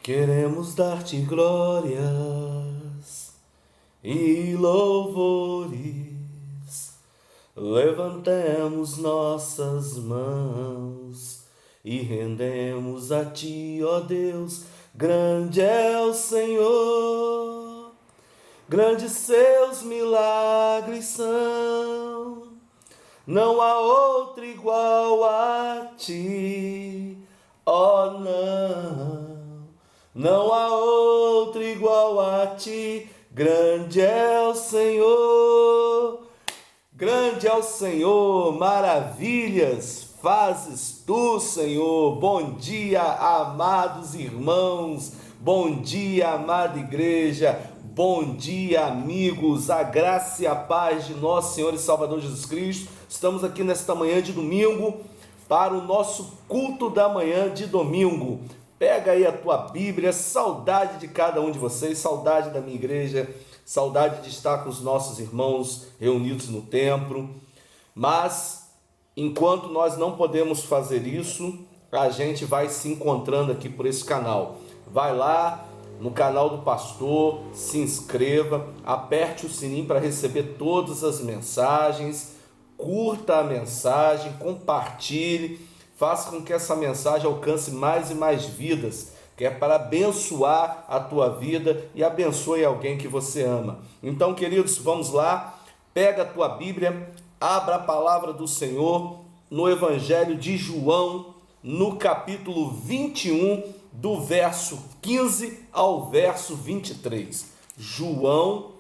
Queremos dar-te glórias e louvores, levantemos nossas mãos e rendemos a ti, ó Deus. Grande é o Senhor, grandes seus milagres são, não há outro igual a ti, ó não há outro igual a ti. Grande é o Senhor, grande é o Senhor, maravilhas fazes tu, Senhor. Bom dia, amados irmãos, bom dia, amada igreja, bom dia, amigos, a graça e a paz de nosso Senhor e Salvador Jesus Cristo. Estamos aqui nesta manhã de domingo para o nosso culto da manhã de domingo. Pega aí a tua Bíblia, saudade de cada um de vocês, saudade da minha igreja, saudade de estar com os nossos irmãos reunidos no templo. Mas, enquanto nós não podemos fazer isso, a gente vai se encontrando aqui por esse canal. Vai lá no canal do pastor, se inscreva, aperte o sininho para receber todas as mensagens, curta a mensagem, compartilhe. Faça com que essa mensagem alcance mais e mais vidas, que é para abençoar a tua vida e abençoe alguém que você ama. Então, queridos, vamos lá, pega a tua Bíblia, abra a palavra do Senhor no Evangelho de João, no capítulo 21, do verso 15 ao verso 23. João,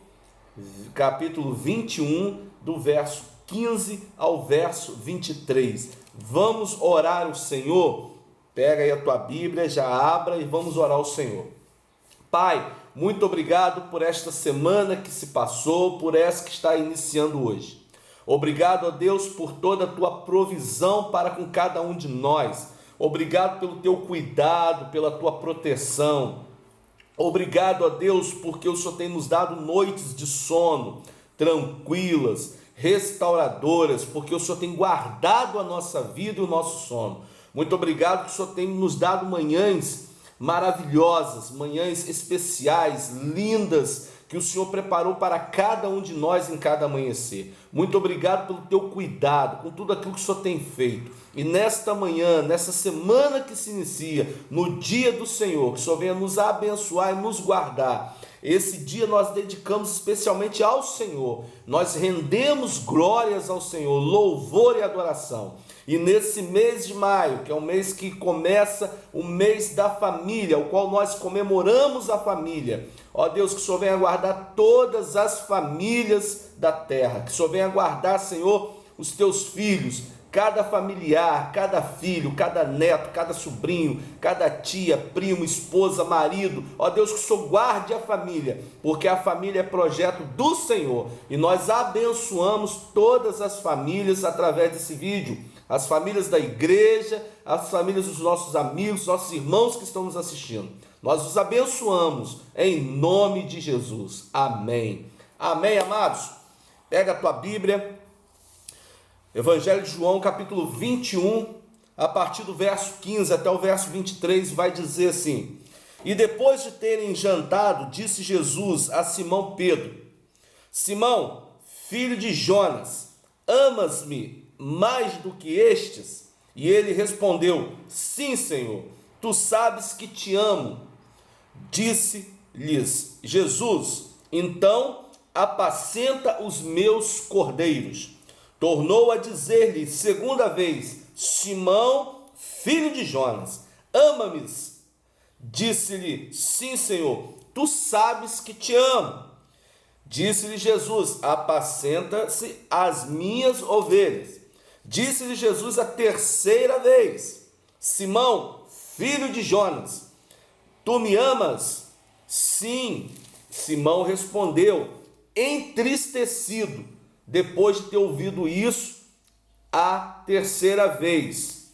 capítulo 21, do verso 15 ao verso 23. Vamos orar ao Senhor? Pega aí a tua Bíblia, já abra e vamos orar ao Senhor. Pai, muito obrigado por esta semana que se passou, por essa que está iniciando hoje. Obrigado, ó Deus, por toda a tua provisão para com cada um de nós. Obrigado pelo teu cuidado, pela tua proteção. Obrigado, ó Deus, porque o Senhor tem nos dado noites de sono tranquilas, restauradoras, porque o Senhor tem guardado a nossa vida e o nosso sono. Muito obrigado que o Senhor tem nos dado manhãs maravilhosas, manhãs especiais, lindas, que o Senhor preparou para cada um de nós em cada amanhecer. Muito obrigado pelo teu cuidado, com tudo aquilo que o Senhor tem feito. E nesta manhã, nessa semana que se inicia, no dia do Senhor, que o Senhor venha nos abençoar e nos guardar. Esse dia nós dedicamos especialmente ao Senhor. Nós rendemos glórias ao Senhor, louvor e adoração. E nesse mês de maio, que é o mês que começa o mês da família, o qual nós comemoramos a família. Ó Deus, que o Senhor venha guardar todas as famílias da terra. Que o Senhor venha guardar, Senhor, os teus filhos, cada familiar, cada filho, cada neto, cada sobrinho, cada tia, primo, esposa, marido. Ó Deus, que o Senhor guarde a família, porque a família é projeto do Senhor. E nós abençoamos todas as famílias através desse vídeo. As famílias da igreja, as famílias dos nossos amigos, nossos irmãos que estão nos assistindo. Nós os abençoamos em nome de Jesus. Amém. Amém, amados? Pega a tua Bíblia. Evangelho de João, capítulo 21, a partir do verso 15 até o verso 23, vai dizer assim: E depois de terem jantado, disse Jesus a Simão Pedro: Simão, filho de Jonas, amas-me mais do que estes? E ele respondeu: Sim, Senhor, tu sabes que te amo. Disse-lhes Jesus: Então apacenta os meus cordeiros. Tornou a dizer-lhe segunda vez: Simão, filho de Jonas, ama-me? Disse-lhe: Sim, Senhor, tu sabes que te amo. Disse-lhe Jesus: Apacenta-se as minhas ovelhas. Disse-lhe Jesus a terceira vez: Simão, filho de Jonas, tu me amas? Sim. Simão respondeu, entristecido, depois de ter ouvido isso a terceira vez.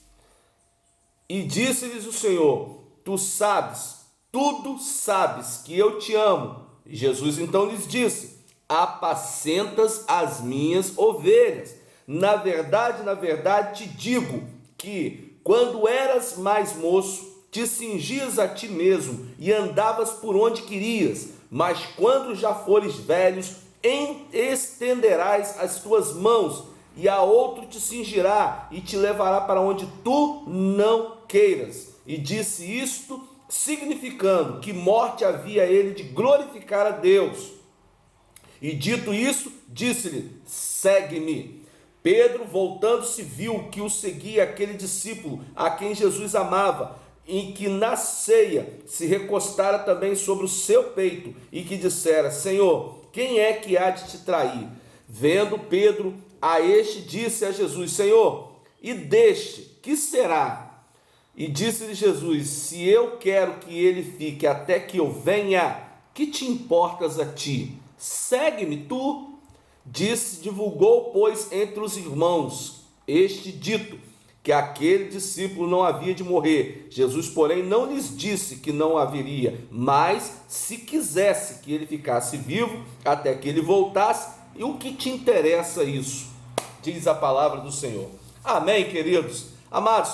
E disse-lhes o Senhor: Tu sabes, tudo sabes que eu te amo. E Jesus então lhes disse: Apacentas as minhas ovelhas. Na verdade te digo que, quando eras mais moço, te cingias a ti mesmo e andavas por onde querias, mas quando já fores velhos, estenderás as tuas mãos, e a outro te cingirá e te levará para onde tu não queiras. E disse isto, significando que morte havia ele de glorificar a Deus. E dito isso, disse-lhe: segue-me. Pedro, voltando-se, viu que o seguia aquele discípulo a quem Jesus amava, e que na ceia se recostara também sobre o seu peito, e que dissera: Senhor, quem é que há de te trair? Vendo Pedro a este, disse a Jesus: Senhor, e deste, que será? E disse-lhe Jesus: se eu quero que ele fique até que eu venha, que te importas a ti? Segue-me tu. Divulgou, pois, entre os irmãos este dito, que aquele discípulo não havia de morrer. Jesus, porém, não lhes disse que não haveria, mas se quisesse que ele ficasse vivo até que ele voltasse. E o que te interessa isso? Diz a palavra do Senhor. Amém, queridos? Amados,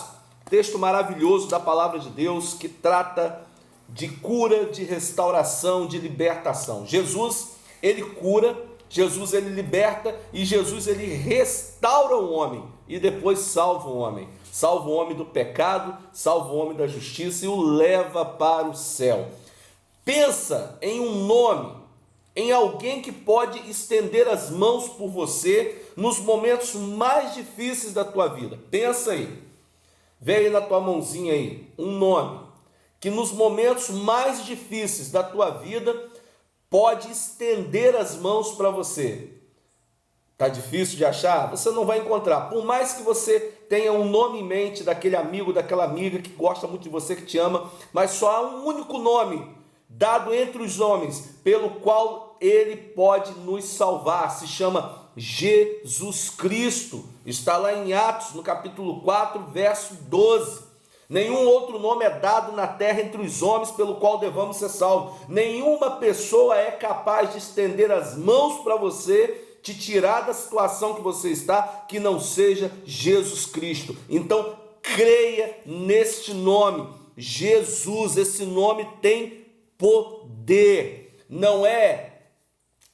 texto maravilhoso da palavra de Deus que trata de cura, de restauração, de libertação. Jesus, ele cura, Jesus, ele liberta, e Jesus, ele restaura o homem e depois salva o homem. Salva o homem do pecado, salva o homem da justiça e o leva para o céu. Pensa em um nome, em alguém que pode estender as mãos por você nos momentos mais difíceis da tua vida. Pensa aí, vê aí na tua mãozinha aí, um nome que nos momentos mais difíceis da tua vida pode estender as mãos para você. Tá difícil de achar? Você não vai encontrar. Por mais que você tenha um nome em mente daquele amigo, daquela amiga que gosta muito de você, que te ama, mas só há um único nome dado entre os homens pelo qual ele pode nos salvar. Se chama Jesus Cristo. Está lá em Atos, no capítulo 4, verso 12. Nenhum outro nome é dado na terra entre os homens pelo qual devamos ser salvos. Nenhuma pessoa é capaz de estender as mãos para você, te tirar da situação que você está, que não seja Jesus Cristo. Então, creia neste nome, Jesus. Esse nome tem poder. Não é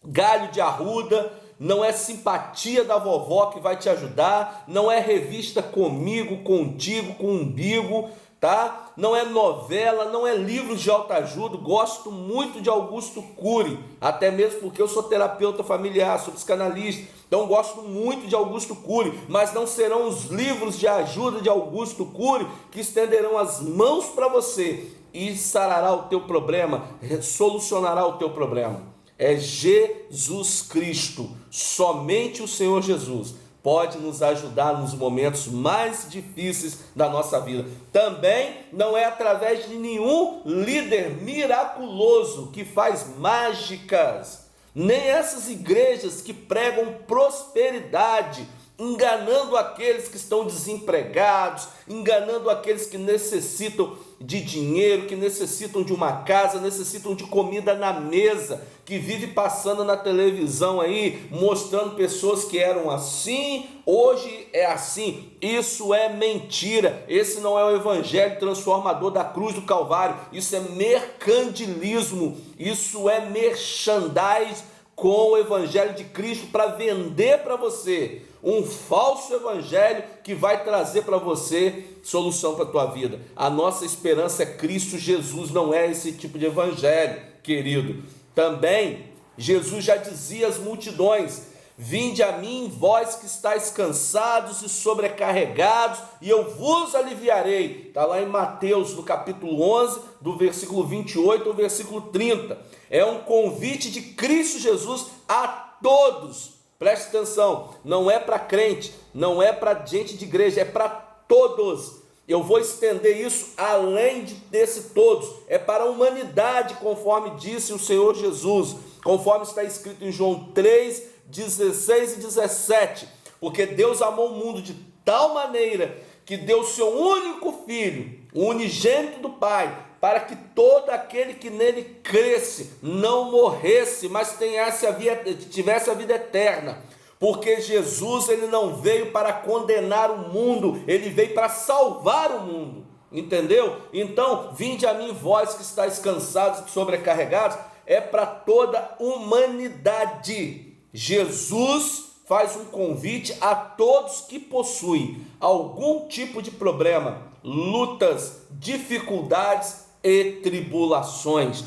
galho de arruda, não é simpatia da vovó que vai te ajudar, não é revista Comigo, Contigo, com umbigo, tá? Não é novela, não é livros de autoajuda. Gosto muito de Augusto Cury, até mesmo porque eu sou terapeuta familiar, sou psicanalista, então gosto muito de Augusto Cury, mas não serão os livros de ajuda de Augusto Cury que estenderão as mãos para você e sarará o teu problema, solucionará o teu problema. É Jesus Cristo, somente o Senhor Jesus pode nos ajudar nos momentos mais difíceis da nossa vida. Também não é através de nenhum líder miraculoso que faz mágicas, nem essas igrejas que pregam prosperidade, enganando aqueles que estão desempregados, enganando aqueles que necessitam de dinheiro, que necessitam de uma casa, necessitam de comida na mesa, que vive passando na televisão aí, mostrando pessoas que eram assim, hoje é assim. Isso é mentira. Esse não é o evangelho transformador da cruz do Calvário. Isso é mercantilismo, isso é merchandising com o evangelho de Cristo para vender para você um falso evangelho que vai trazer para você solução para a tua vida. A nossa esperança é Cristo Jesus, não é esse tipo de evangelho, querido. Também Jesus já dizia às multidões: vinde a mim, vós que estáis cansados e sobrecarregados, e eu vos aliviarei. Está lá em Mateus, no capítulo 11, do versículo 28 ao versículo 30. É um convite de Cristo Jesus a todos. Preste atenção, não é para crente, não é para gente de igreja, é para todos. Eu vou estender isso além desse todos, é para a humanidade, conforme disse o Senhor Jesus, conforme está escrito em João 3, 16 e 17, porque Deus amou o mundo de tal maneira que deu o seu único Filho, o unigênito do Pai, para que todo aquele que nele cresce não morresse, mas tivesse a vida eterna. Porque Jesus, ele não veio para condenar o mundo, ele veio para salvar o mundo. entendeu? Então, vinde a mim vós que estáis cansados e sobrecarregados, é para toda a humanidade. Jesus faz um convite a todos que possuem algum tipo de problema, lutas, dificuldades e tribulações.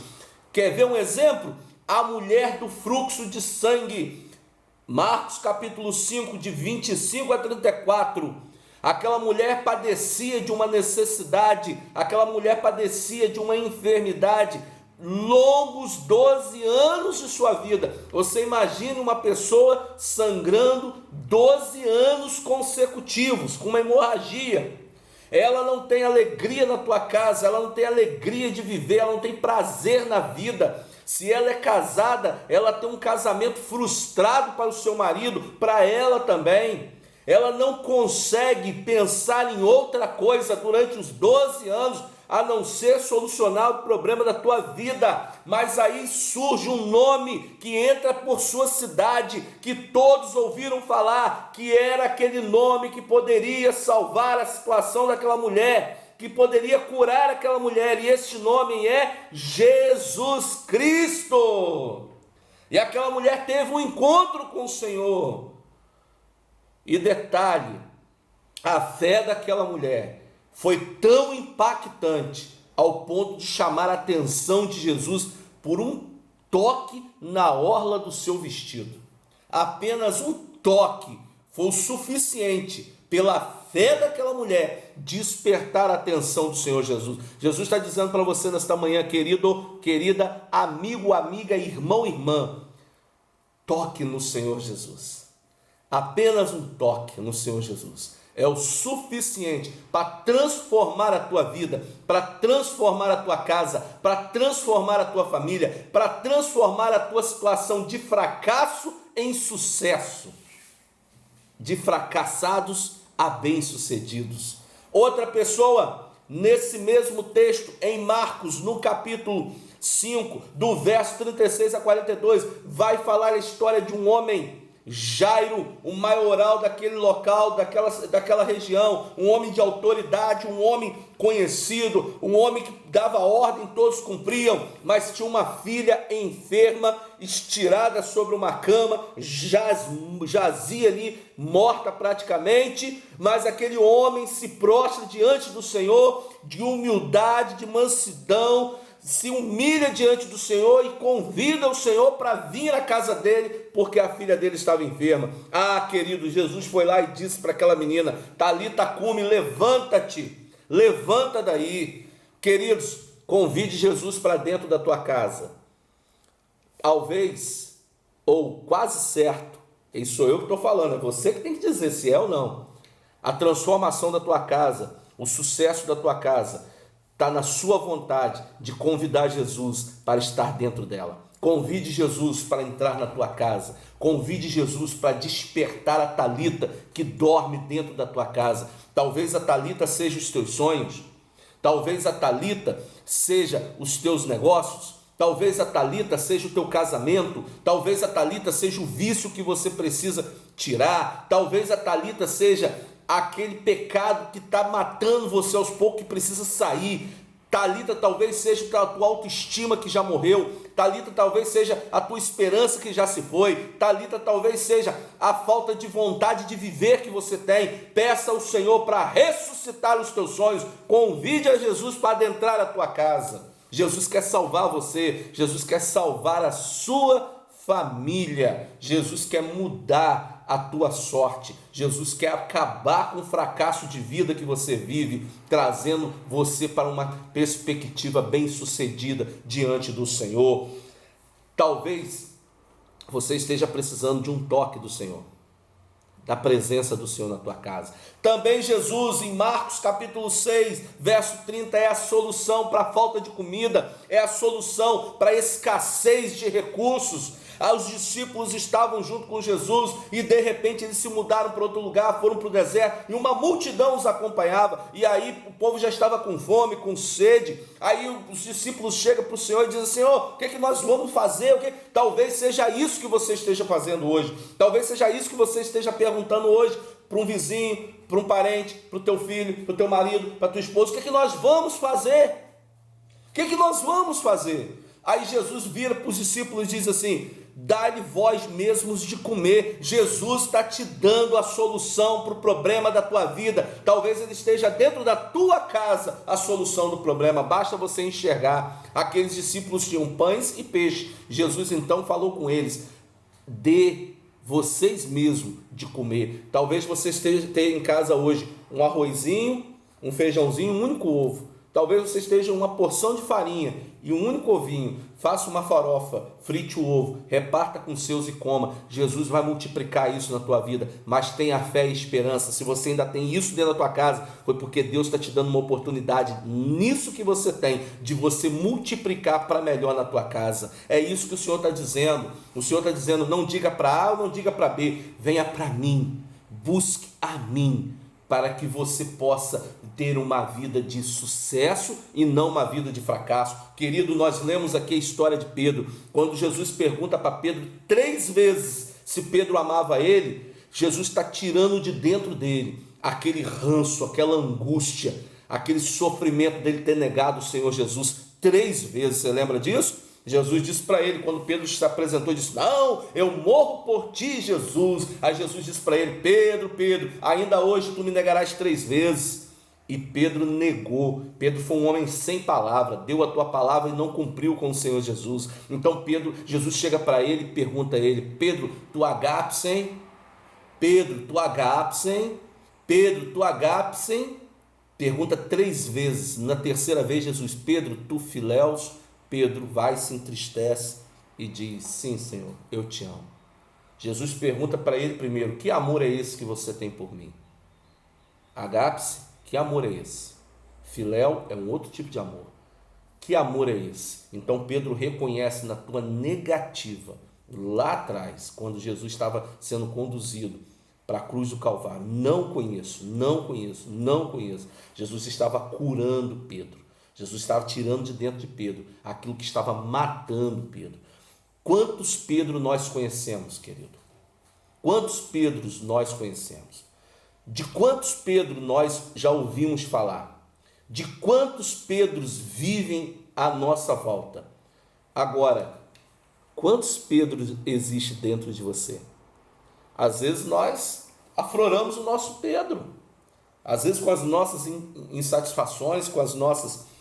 Quer ver um exemplo? A mulher do fluxo de sangue, Marcos capítulo 5, de 25 a 34. Aquela mulher padecia de uma necessidade, aquela mulher padecia de uma enfermidade, longos 12 anos de sua vida. Você imagina uma pessoa sangrando 12 anos consecutivos, com uma hemorragia. Ela não tem alegria na tua casa, ela não tem alegria de viver, ela não tem prazer na vida. Se ela é casada, ela tem um casamento frustrado para o seu marido, para ela também. Ela não consegue pensar em outra coisa durante os 12 anos, a não ser solucionar o problema da tua vida. Mas aí surge um nome que entra por sua cidade, que todos ouviram falar, que era aquele nome que poderia salvar a situação daquela mulher, que poderia curar aquela mulher, e este nome é Jesus Cristo. E aquela mulher teve um encontro com o Senhor. E detalhe, a fé daquela mulher foi tão impactante ao ponto de chamar a atenção de Jesus por um toque na orla do seu vestido. Apenas um toque foi o suficiente pela fé daquela mulher despertar a atenção do Senhor Jesus. Jesus está dizendo para você nesta manhã, querido, querida, amigo, amiga, irmão, irmã, toque no Senhor Jesus. Apenas um toque no Senhor Jesus é o suficiente para transformar a tua vida, para transformar a tua casa, para transformar a tua família, para transformar a tua situação de fracasso em sucesso, de fracassados a bem-sucedidos. Outra pessoa, nesse mesmo texto, em Marcos, no capítulo 5, do verso 36 a 42, vai falar a história de um homem, Jairo, o maioral daquele local, daquela região, um homem de autoridade, um homem conhecido, um homem que dava ordem, todos cumpriam, mas tinha uma filha enferma, estirada sobre uma cama, jazia ali, morta praticamente, mas aquele homem se prostra diante do Senhor, de humildade, de mansidão, se humilha diante do Senhor e convida o Senhor para vir à casa dele, porque a filha dele estava enferma. Ah, querido, Jesus foi lá e disse para aquela menina, Talita cumi, levanta-te, levanta daí. Queridos, convide Jesus para dentro da tua casa. Talvez, ou quase certo, isso sou eu que estou falando, é você que tem que dizer se é ou não. A transformação da tua casa, o sucesso da tua casa, está na sua vontade de convidar Jesus para estar dentro dela. Convide Jesus para entrar na tua casa. Convide Jesus para despertar a Talita que dorme dentro da tua casa. Talvez a Talita seja os teus sonhos. Talvez a Talita seja os teus negócios. Talvez a Talita seja o teu casamento. Talvez a Talita seja o vício que você precisa tirar. Talvez a Talita seja aquele pecado que está matando você aos poucos, que precisa sair. Talita talvez seja a tua autoestima que já morreu. Talita talvez seja a tua esperança que já se foi. Talita talvez seja a falta de vontade de viver que você tem. Peça ao Senhor para ressuscitar os teus sonhos. Convide a Jesus para adentrar a tua casa. Jesus quer salvar você. Jesus quer salvar a sua família. Jesus quer mudar a tua sorte. Jesus quer acabar com o fracasso de vida que você vive, trazendo você para uma perspectiva bem-sucedida diante do Senhor. Talvez você esteja precisando de um toque do Senhor, da presença do Senhor na tua casa. Também Jesus, em Marcos capítulo 6, verso 30, é a solução para a falta de comida, é a solução para a escassez de recursos. Os discípulos estavam junto com Jesus e de repente eles se mudaram para outro lugar, foram para o deserto e uma multidão os acompanhava, e aí o povo já estava com fome, com sede. Aí os discípulos chegam para o Senhor e dizem: Senhor, o que é que nós vamos fazer? Talvez seja isso que você esteja fazendo hoje, talvez seja isso que você esteja perguntando hoje para um vizinho, para um parente, para o teu filho, para o teu marido, para a tua esposa. O que nós vamos fazer? O que nós vamos fazer? Aí Jesus vira para os discípulos e diz assim: dá-lhe vós mesmos de comer. Jesus está te dando a solução para o problema da tua vida. Talvez ele esteja dentro da tua casa, a solução do problema. Basta você enxergar. Aqueles discípulos tinham pães e peixe. Jesus então falou com eles: dê vocês mesmos de comer. Talvez você tenha em casa hoje um arrozinho, um feijãozinho, um único ovo. Talvez você esteja uma porção de farinha e um único ovinho. Faça uma farofa, frite o ovo, reparta com seus e coma. Jesus vai multiplicar isso na tua vida, mas tenha fé e esperança. Se você ainda tem isso dentro da tua casa, foi porque Deus está te dando uma oportunidade nisso que você tem, de você multiplicar para melhor na tua casa. É isso que o Senhor está dizendo. O Senhor está dizendo: não diga para A ou não diga para B, venha para mim, busque a mim, para que você possa ter uma vida de sucesso e não uma vida de fracasso. Querido, nós lemos aqui a história de Pedro, quando Jesus pergunta para Pedro 3 vezes se Pedro amava ele. Jesus está tirando de dentro dele aquele ranço, aquela angústia, aquele sofrimento dele ter negado o Senhor Jesus 3 vezes, você lembra disso? Jesus disse para ele, quando Pedro se apresentou, disse: não, eu morro por ti, Jesus. Aí Jesus disse para ele: Pedro, ainda hoje tu me negarás 3 vezes. E Pedro negou. Pedro foi um homem sem palavra, deu a tua palavra e não cumpriu com o Senhor Jesus. Então Jesus chega para ele e pergunta a ele: Pedro, tu agapsen? Pedro, tu agapsen? Pedro, tu agapsen? Pergunta 3 vezes. Na terceira vez, Jesus: Pedro, tu filéus? Pedro vai, se entristece e diz: sim, Senhor, eu te amo. Jesus pergunta para ele primeiro: que amor é esse que você tem por mim? Agape-se, que amor é esse? Filéu é um outro tipo de amor. Que amor é esse? Então Pedro reconhece na tua negativa, lá atrás, quando Jesus estava sendo conduzido para a cruz do Calvário: não conheço. Jesus estava curando Pedro. Jesus estava tirando de dentro de Pedro aquilo que estava matando Pedro. Quantos Pedro nós conhecemos, querido? Quantos Pedros nós conhecemos? De quantos Pedro nós já ouvimos falar? De quantos Pedros vivem à nossa volta? Agora, quantos Pedros existem dentro de você? Às vezes nós afloramos o nosso Pedro. Às vezes com as nossas insatisfações, com as nossas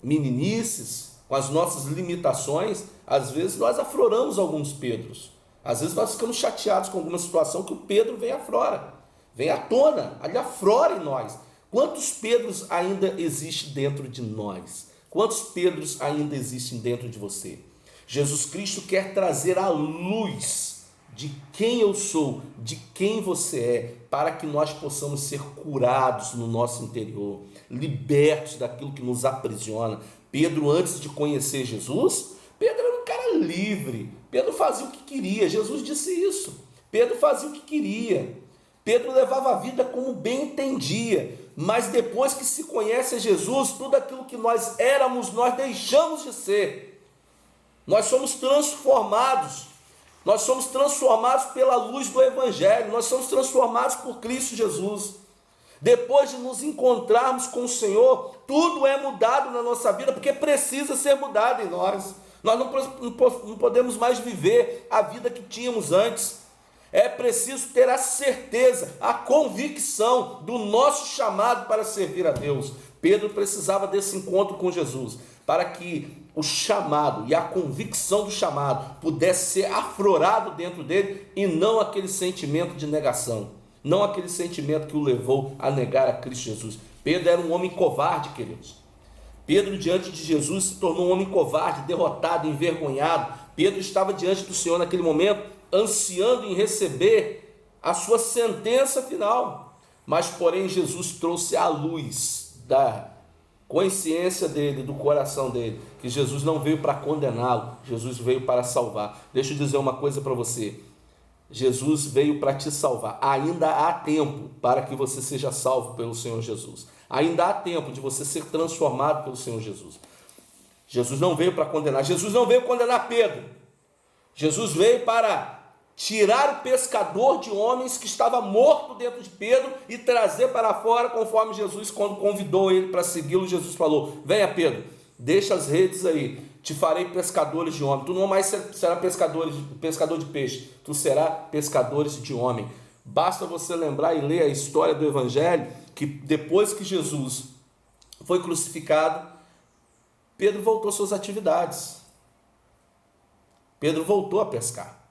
meninices, com as nossas limitações, às vezes nós afloramos alguns Pedros. Às vezes nós ficamos chateados com alguma situação que o Pedro vem aflora, vem à tona, ele aflora em nós. Quantos Pedros ainda existem dentro de nós? Quantos Pedros ainda existem dentro de você? Jesus Cristo quer trazer a luz de quem eu sou, de quem você é, para que nós possamos ser curados no nosso interior, libertos daquilo que nos aprisiona. Pedro, antes de conhecer Jesus, Pedro era um cara livre. Pedro fazia o que queria. Jesus disse isso. Pedro fazia o que queria. Pedro levava a vida como bem entendia. Mas depois que se conhece a Jesus, tudo aquilo que nós éramos, nós deixamos de ser. Nós somos transformados. Nós somos transformados pela luz do Evangelho. Nós somos transformados por Cristo Jesus. Depois de nos encontrarmos com o Senhor, tudo é mudado na nossa vida, porque precisa ser mudado em nós. Nós não podemos mais viver a vida que tínhamos antes. É preciso ter a certeza, a convicção do nosso chamado para servir a Deus. Pedro precisava desse encontro com Jesus, para que o chamado e a convicção do chamado pudesse ser aflorado dentro dele, e não aquele sentimento de negação, não aquele sentimento que o levou a negar a Cristo Jesus. Pedro era um homem covarde, queridos. Pedro, diante de Jesus, se tornou um homem covarde, derrotado, envergonhado. Pedro estava diante do Senhor naquele momento, ansiando em receber a sua sentença final. Mas, porém, Jesus trouxe a luz da consciência dele, do coração dele, que Jesus não veio para condená-lo, Jesus veio para salvar. Deixa eu dizer uma coisa para você: Jesus veio para te salvar. Ainda há tempo para que você seja salvo pelo Senhor Jesus. Ainda há tempo de você ser transformado pelo Senhor Jesus. Jesus não veio para condenar. Jesus não veio condenar Pedro. Jesus veio para tirar o pescador de homens que estava morto dentro de Pedro e trazer para fora, conforme Jesus, quando convidou ele para segui-lo, Jesus falou: venha Pedro, deixa as redes aí, te farei pescadores de homens. Tu não mais será pescador de peixe, tu serás pescadores de homem. Basta você lembrar e ler a história do Evangelho, que depois que Jesus foi crucificado, Pedro voltou às suas atividades. Pedro voltou a pescar.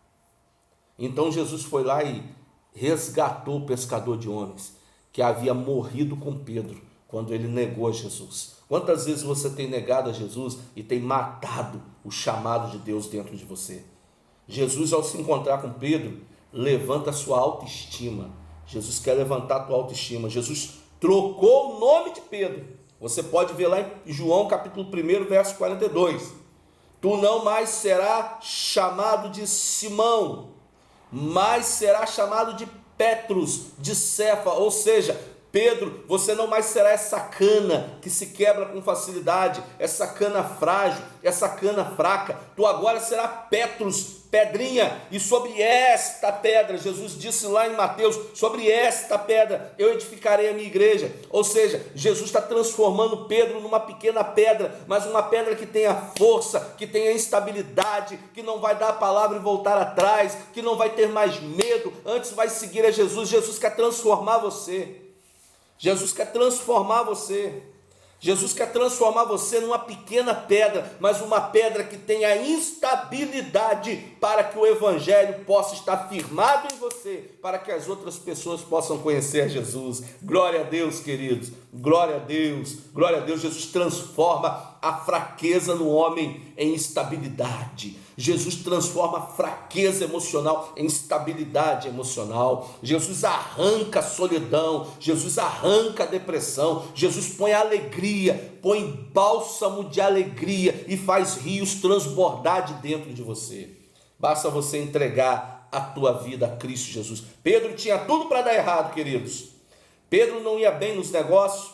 Então Jesus foi lá e resgatou o pescador de homens, que havia morrido com Pedro, quando ele negou a Jesus. Quantas vezes você tem negado a Jesus e tem matado o chamado de Deus dentro de você? Jesus, ao se encontrar com Pedro, levanta a sua autoestima. Jesus quer levantar a tua autoestima. Jesus trocou o nome de Pedro. Você pode ver lá em João capítulo 1, verso 42. Tu não mais será chamado de Simão, mas será chamado de Petrus, de Cefa, ou seja, Pedro, você não mais será essa cana que se quebra com facilidade, essa cana frágil, essa cana fraca. Tu agora será Petrus, pedrinha, e sobre esta pedra, Jesus disse lá em Mateus, sobre esta pedra eu edificarei a minha igreja. Ou seja, Jesus está transformando Pedro numa pequena pedra, mas uma pedra que tenha força, que tenha estabilidade, que não vai dar a palavra e voltar atrás, que não vai ter mais medo, antes vai seguir a Jesus. Jesus quer transformar você. Jesus quer transformar você. Jesus quer transformar você numa pequena pedra, mas uma pedra que tenha instabilidade, para que o Evangelho possa estar firmado em você, para que as outras pessoas possam conhecer Jesus. Glória a Deus, queridos. Glória a Deus. Glória a Deus. Jesus transforma a fraqueza no homem em estabilidade. Jesus transforma a fraqueza emocional em estabilidade emocional. Jesus arranca a solidão, Jesus arranca a depressão, Jesus põe alegria, põe bálsamo de alegria e faz rios transbordar de dentro de você. Basta você entregar a tua vida a Cristo Jesus. Pedro tinha tudo para dar errado, queridos. Pedro não ia bem nos negócios,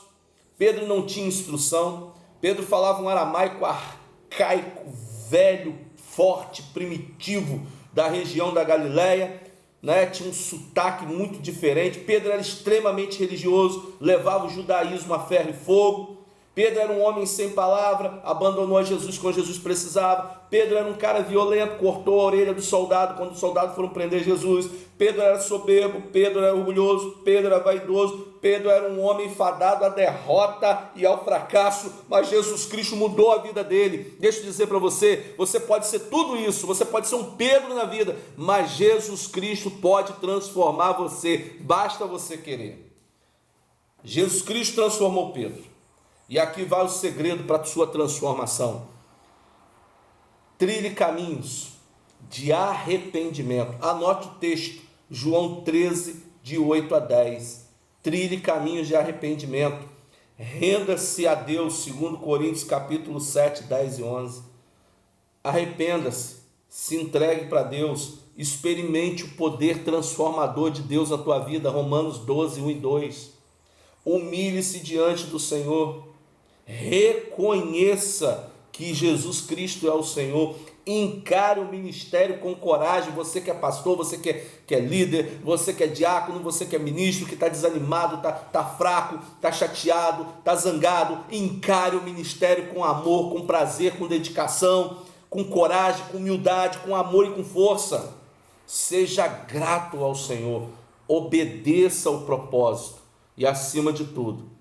Pedro não tinha instrução, Pedro falava um aramaico arcaico, velho, forte, primitivo, da região da Galileia, né? Tinha um sotaque muito diferente. Pedro era extremamente religioso, levava o judaísmo a ferro e fogo. Pedro era um homem sem palavra, abandonou a Jesus quando Jesus precisava. Pedro era um cara violento, cortou a orelha do soldado quando os soldados foram prender Jesus. Pedro era soberbo, Pedro era orgulhoso, Pedro era vaidoso, Pedro era um homem fadado à derrota e ao fracasso, mas Jesus Cristo mudou a vida dele. Deixa eu dizer para você, você pode ser tudo isso, você pode ser um Pedro na vida, mas Jesus Cristo pode transformar você, basta você querer. Jesus Cristo transformou Pedro, e aqui vai o segredo para a sua transformação. Trilhe caminhos de arrependimento. Anote o texto, João 13, de 8 a 10. Trilhe caminhos de arrependimento. Renda-se a Deus, segundo Coríntios capítulo 7, 10 e 11. Arrependa-se, se entregue para Deus, experimente o poder transformador de Deus na tua vida, Romanos 12, 1 e 2. Humilhe-se diante do Senhor, reconheça que Jesus Cristo é o Senhor, encare o ministério com coragem. Você que é pastor, você que é líder, você que é diácono, você que é ministro, que está desanimado, está fraco, está chateado, está zangado, encare o ministério com amor, com prazer, com dedicação, com coragem, com humildade, com amor e com força. Seja grato ao Senhor, obedeça ao propósito e, acima de tudo,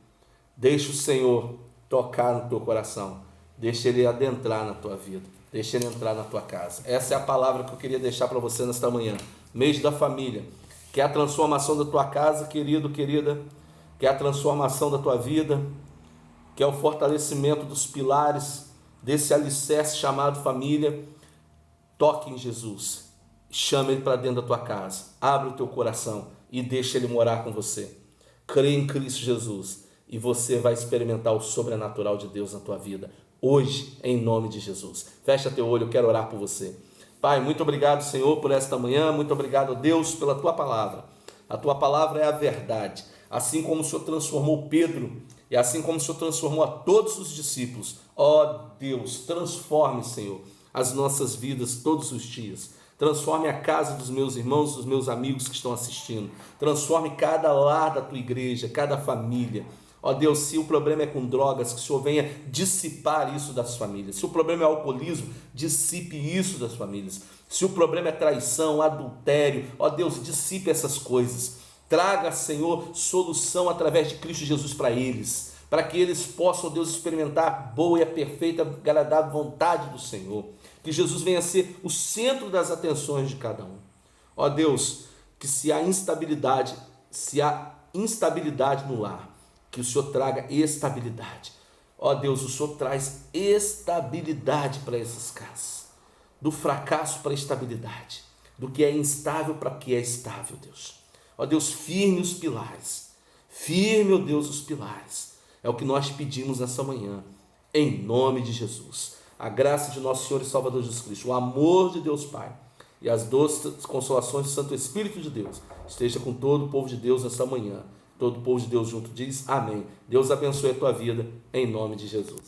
deixe o Senhor tocar no teu coração. Deixa Ele adentrar na tua vida, deixa Ele entrar na tua casa. Essa é a palavra que eu queria deixar para você nesta manhã. Mês da família, que é a transformação da tua casa, querido, querida, que é a transformação da tua vida, que é o fortalecimento dos pilares desse alicerce chamado família. Toque em Jesus, chame Ele para dentro da tua casa, abre o teu coração e deixa Ele morar com você. Creia em Cristo Jesus e você vai experimentar o sobrenatural de Deus na tua vida. Hoje, em nome de Jesus. Fecha teu olho, eu quero orar por você. Pai, muito obrigado, Senhor, por esta manhã. Muito obrigado, Deus, pela tua palavra. A tua palavra é a verdade. Assim como o Senhor transformou Pedro e assim como o Senhor transformou a todos os discípulos. Ó Deus, transforme, Senhor, as nossas vidas todos os dias. Transforme a casa dos meus irmãos, dos meus amigos que estão assistindo. Transforme cada lar da tua igreja, cada família. Ó Deus, se o problema é com drogas, que o Senhor venha dissipar isso das famílias. Se o problema é alcoolismo, dissipe isso das famílias. Se o problema é traição, adultério, ó Deus, dissipe essas coisas. Traga, Senhor, solução através de Cristo Jesus para eles, para que eles possam, Deus, experimentar a boa e a perfeita, agradável vontade do Senhor. Que Jesus venha a ser o centro das atenções de cada um. Ó Deus, que se há instabilidade no lar, que o Senhor traga estabilidade. Ó Deus, o Senhor traz estabilidade para essas casas. Do fracasso para a estabilidade. Do que é instável para o que é estável, Deus. Ó Deus, firme os pilares. Firme, ó Deus, os pilares. É o que nós pedimos nessa manhã. Em nome de Jesus. A graça de nosso Senhor e Salvador Jesus Cristo, o amor de Deus Pai e as doces consolações do Santo Espírito de Deus esteja com todo o povo de Deus nessa manhã. Todo o povo de Deus junto diz amém. Deus abençoe a tua vida em nome de Jesus.